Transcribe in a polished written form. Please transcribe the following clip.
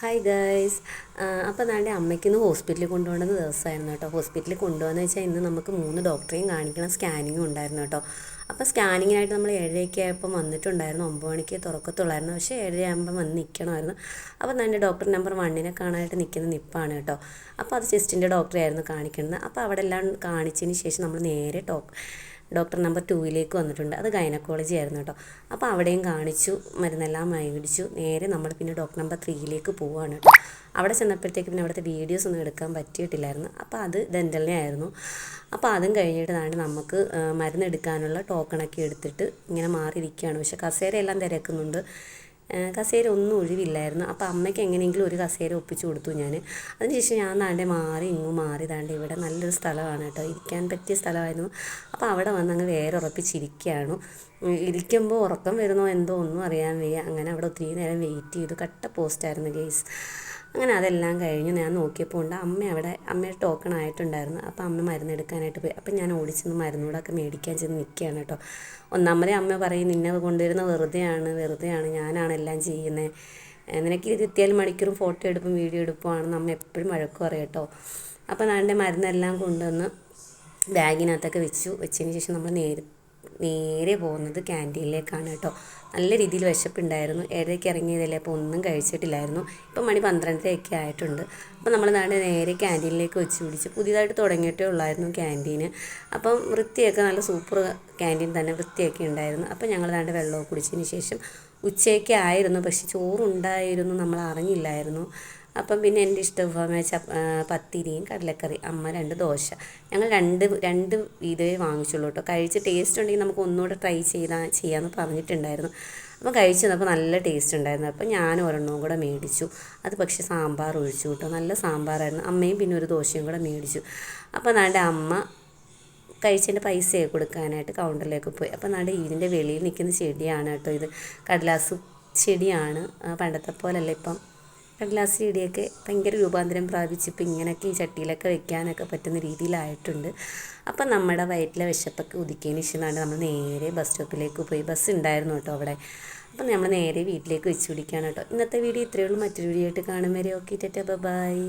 Hi guys. അപ്പോൾ നാളെ അമ്മയ്ക്കിന്ന് ഹോസ്പിറ്റലിൽ കൊണ്ടുപോകുന്ന ദിവസമായിരുന്നു കേട്ടോ. ഹോസ്പിറ്റലിൽ കൊണ്ടുപോകുന്ന വെച്ചാൽ ഇന്ന് നമുക്ക് 3 ഡോക്ടറെയും കാണിക്കണം, സ്കാനിങ്ങും ഉണ്ടായിരുന്നു കേട്ടോ. അപ്പോൾ സ്കാനിങ്ങിനായിട്ട് നമ്മൾ 7:30 ആയപ്പോൾ വന്നിട്ടുണ്ടായിരുന്നു. 9 മണിക്ക് തുറക്കത്തുള്ളായിരുന്നു, പക്ഷേ 7:30 ആകുമ്പോൾ വന്ന് നിൽക്കണമായിരുന്നു. അപ്പോൾ എൻ്റെ ഡോക്ടർ നമ്പർ 1 കാണാനായിട്ട് നിൽക്കുന്ന നിപ്പാണ് കേട്ടോ. അപ്പോൾ അത് ചെസ്റ്റിൻ്റെ ഡോക്ടറെ ആയിരുന്നു കാണിക്കുന്നത്. അപ്പോൾ അവിടെ എല്ലാം കാണിച്ചതിന് ശേഷം നമ്മൾ നേരെ ഡോക്ടർ നമ്പർ 2 വന്നിട്ടുണ്ട്. അത് ഗൈനക്കോളജി ആയിരുന്നു കേട്ടോ. അപ്പോൾ അവിടെയും കാണിച്ചു, മരുന്നെല്ലാം മേടിച്ചു. നേരെ നമ്മൾ പിന്നെ ഡോക്ടർ നമ്പർ 3 പോവുകയാണ് കേട്ടോ. അവിടെ ചെന്നപ്പോഴത്തേക്ക് പിന്നെ അവിടുത്തെ വീഡിയോസ് ഒന്നും എടുക്കാൻ പറ്റിയിട്ടില്ലായിരുന്നു. അപ്പോൾ അത് ഡെൻ്റലിനെ ആയിരുന്നു. അപ്പോൾ അതും കഴിഞ്ഞിട്ട് നമുക്ക് മരുന്നെടുക്കാനുള്ള ടോക്കണൊക്കെ എടുത്തിട്ട് ഇങ്ങനെ മാറിയിരിക്കുകയാണ്. പക്ഷേ കസേരയെല്ലാം തിരക്കുന്നുണ്ട്, കസേര ഒന്നും ഒഴിവില്ലായിരുന്നു. അപ്പോൾ അമ്മയ്ക്ക് എങ്ങനെയെങ്കിലും ഒരു കസേര ഒപ്പിച്ച് കൊടുത്തു ഞാൻ. അതിനുശേഷം ഞാൻ മാറി ഇവിടെ നല്ലൊരു സ്ഥലമാണ് കേട്ടോ, ഇരിക്കാൻ പറ്റിയ സ്ഥലമായിരുന്നു. അപ്പോൾ അവിടെ വന്ന് അങ്ങ് വേറെ ഉറപ്പിച്ചിരിക്കുകയാണ്. ഇരിക്കുമ്പോൾ ഉറക്കം വരുന്നോ എന്തോ ഒന്നും അറിയാൻ വയ്യ. അങ്ങനെ അവിടെ ഒത്തിരി നേരം വെയിറ്റ് ചെയ്തു. കട്ട പോസ്റ്റായിരുന്നു ഗെയ്സ്. അങ്ങനെ അതെല്ലാം കഴിഞ്ഞ് ഞാൻ നോക്കിയപ്പോൾ ഉണ്ട് അമ്മയുടെ ടോക്കൺ ആയിട്ടുണ്ടായിരുന്നു. അപ്പോൾ അമ്മ മരുന്നെടുക്കാനായിട്ട് പോയി. അപ്പം ഞാൻ ഓടിച്ചെന്ന് മരുന്നൂടൊക്കെ മേടിക്കാൻ ചെന്ന് നിൽക്കുകയാണ് കേട്ടോ. ഒന്നാമതേ അമ്മ പറയും, നിന്നെ കൊണ്ടുവരുന്ന വെറുതെയാണ്, ഞാനാണ് എല്ലാം ചെയ്യുന്നത്, നിനക്ക് ഇത് എത്തിയാലും മണിക്കൂറും ഫോട്ടോ എടുപ്പും വീഡിയോ എടുപ്പുമാണെന്ന് അമ്മ എപ്പോഴും വഴക്ക് പറയും കേട്ടോ. അപ്പോൾ ഞാൻ മരുന്നെല്ലാം കൊണ്ടുവന്ന് ബാഗിനകത്തൊക്കെ വെച്ചതിന് ശേഷം നമ്മൾ നേരെ പോകുന്നത് ക്യാൻറ്റീനിലേക്കാണ് കേട്ടോ. നല്ല രീതിയിൽ വിശപ്പുണ്ടായിരുന്നു. 7:30 ഇറങ്ങിയതല്ലേ, അപ്പോൾ ഒന്നും കഴിച്ചിട്ടില്ലായിരുന്നു. ഇപ്പം മണി 12:30 ആയിട്ടുണ്ട്. അപ്പോൾ നമ്മൾ നേരെ ക്യാൻറ്റീനിലേക്ക് വെച്ച് പിടിച്ച്. പുതിയതായിട്ട് തുടങ്ങിയിട്ടേ ഉള്ളായിരുന്നു ക്യാൻറ്റീന്. അപ്പം വൃത്തിയൊക്കെ നല്ല സൂപ്പർ ക്യാൻറ്റീൻ തന്നെ, വൃത്തിയൊക്കെ ഉണ്ടായിരുന്നു. അപ്പോൾ ഞങ്ങൾ വെള്ളമൊക്കെ കുടിച്ചതിന് ശേഷം ഉച്ചയ്ക്ക് ആയിരുന്നു, പക്ഷേ ചോറുണ്ടായിരുന്നു, നമ്മൾ അറിഞ്ഞില്ലായിരുന്നു. അപ്പം പിന്നെ എൻ്റെ ഇഷ്ടവിഭവമായ പത്തിരിയും കടലക്കറി, അമ്മ 2 ദോശ. ഞങ്ങൾ രണ്ട് വീതമേ വാങ്ങിച്ചുള്ളൂ കേട്ടോ. കഴിച്ച് ടേസ്റ്റ് ഉണ്ടെങ്കിൽ നമുക്ക് ഒന്നുകൂടെ ട്രൈ ചെയ്യാമെന്ന് പറഞ്ഞിട്ടുണ്ടായിരുന്നു. അപ്പം കഴിച്ച് വന്നപ്പോൾ നല്ല ടേസ്റ്റ് ഉണ്ടായിരുന്നു. അപ്പം ഞാൻ ഒരെണ്ണവും കൂടെ മേടിച്ചു. അത് പക്ഷേ സാമ്പാർ ഒഴിച്ചു കേട്ടോ, നല്ല സാമ്പാറായിരുന്നു. അമ്മയും പിന്നെ ഒരു ദോശയും കൂടെ മേടിച്ചു. അപ്പോൾ അമ്മ കഴിച്ചതിൻ്റെ പൈസയൊക്കെ കൊടുക്കാനായിട്ട് കൗണ്ടറിലേക്ക് പോയി. അപ്പോൾ ഇതിൻ്റെ വെളിയിൽ നിൽക്കുന്ന ചെടിയാണ് കേട്ടോ, ഇത് കടലാസ് ചെടിയാണ്. പണ്ടത്തെ പോലല്ല, ഇപ്പം കടലാസ് ചെടിയൊക്കെ ഭയങ്കര രൂപാന്തരം പ്രാപിച്ച് ഇപ്പം ഇങ്ങനെയൊക്കെ ഈ ചട്ടിയിലൊക്കെ വെക്കാനൊക്കെ പറ്റുന്ന രീതിയിലായിട്ടുണ്ട്. അപ്പം നമ്മുടെ വയറ്റിലെ വിശപ്പൊക്കെ ഒതുക്കിയതിന് ശേഷം നമ്മൾ നേരെ ബസ് സ്റ്റോപ്പിലേക്ക് പോയി. ബസ് ഉണ്ടായിരുന്നു കേട്ടോ അവിടെ. അപ്പം നമ്മൾ നേരെ വീട്ടിലേക്ക് വെച്ച് പിടിക്കുകയാണ് കേട്ടോ. ഇന്നത്തെ വീഡിയോ ഇത്രയേ ഉള്ളൂ. മറ്റൊരു വീഡിയോ ആയിട്ട് കാണും വരെ. Okay, tata, by.